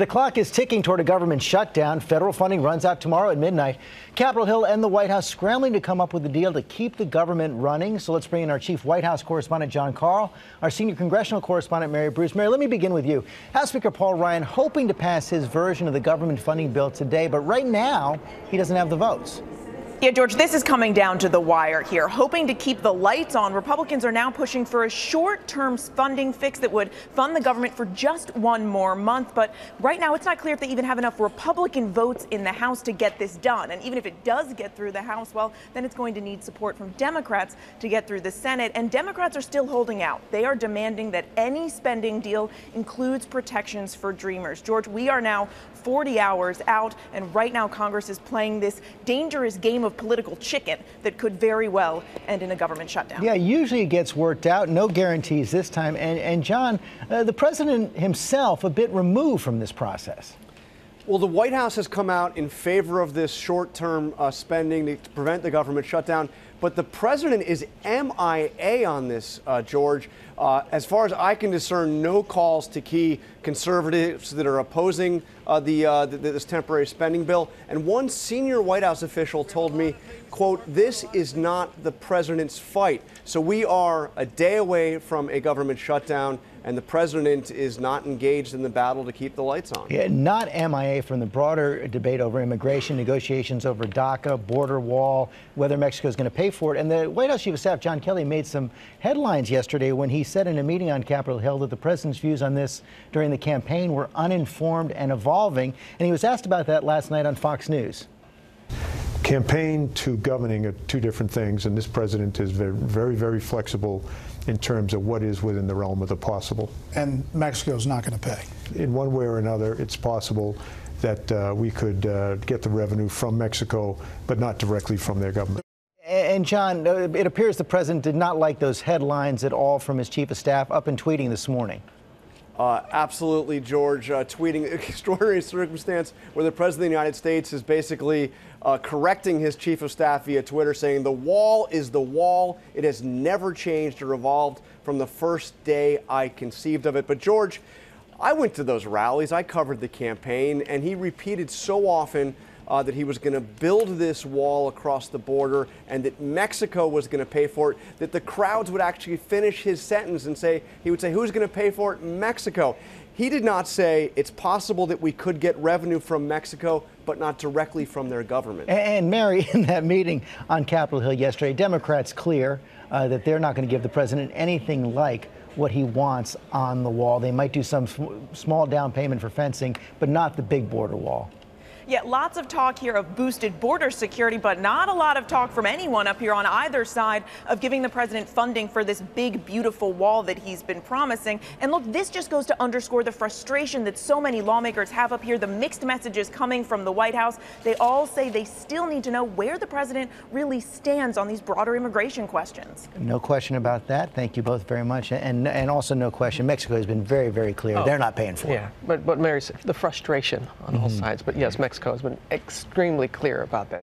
The clock is ticking toward a government shutdown. Federal funding runs out tomorrow at midnight. Capitol Hill and the White House scrambling to come up with a deal to keep the government running. So let's bring in our chief White House correspondent, John Karl, our senior congressional correspondent, Mary Bruce. Mary, let me begin with you. House Speaker Paul Ryan hoping to pass his version of the government funding bill today, but right now he doesn't have the votes. Yeah, George, this is coming down to the wire here. Hoping to keep the lights on, Republicans are now pushing for a short-term funding fix that would fund the government for just one more month. But right now, it's not clear if they even have enough Republican votes in the House to get this done. And even if it does get through the House, well, then it's going to need support from Democrats to get through the Senate. And Democrats are still holding out. They are demanding that any spending deal includes protections for dreamers. George, we are now 40 hours out, and right now Congress is playing this dangerous game of political chicken that could very well end in a government shutdown. Yeah, usually it gets worked out. No guarantees this time. And John, the president himself a bit removed from this process. Well, the White House has come out in favor of this short-term spending to prevent the government shutdown. But the president is MIA on this, George. As far as I can discern, no calls to key conservatives that are opposing this temporary spending bill. And one senior White House official told me, quote, "This is not the president's fight." So we are a day away from a government shutdown, and the president is not engaged in the battle to keep the lights on. Yeah, not MIA from the broader debate over immigration, negotiations over DACA, border wall, whether Mexico is going to pay for it. And the White House Chief of Staff, John Kelly, made some headlines yesterday when he said in a meeting on Capitol Hill that the president's views on this during the campaign were uninformed and evolving. And he was asked about that last night on Fox News. Campaign to governing are two different things, and this president is very, very flexible in terms of what is within the realm of the possible. And Mexico's not going to pay. In one way or another, it's possible that we could get the revenue from Mexico, but not directly from their government. And John, it appears the president did not like those headlines at all from his chief of staff, up and tweeting this morning. Absolutely, George. Tweeting extraordinary circumstance where the president of the United States is basically correcting his chief of staff via Twitter, saying the wall is the wall. It has never changed or evolved from the first day I conceived of it. But George, I went to those rallies. I covered the campaign, and he repeated so often that he was going to build this wall across the border and that Mexico was going to pay for it, that the crowds would actually finish his sentence and say, he would say, who's going to pay for it? Mexico. He did not say it's possible that we could get revenue from Mexico, but not directly from their government. And Mary, in that meeting on Capitol Hill yesterday, Democrats clear that they're not going to give the president anything like what he wants on the wall. They might do some small down payment for fencing, but not the big border wall. Yeah, lots of talk here of boosted border security, but not a lot of talk from anyone up here on either side of giving the president funding for this big, beautiful wall that he's been promising. And look, this just goes to underscore the frustration that so many lawmakers have up here, the mixed messages coming from the White House. They all say they still need to know where the president really stands on these broader immigration questions. No question about that. Thank you both very much. And also no question, Mexico has been very, very clear. They're not paying for it. Yeah, but Mary, the frustration on all sides. But yes, Mexico has been extremely clear about that.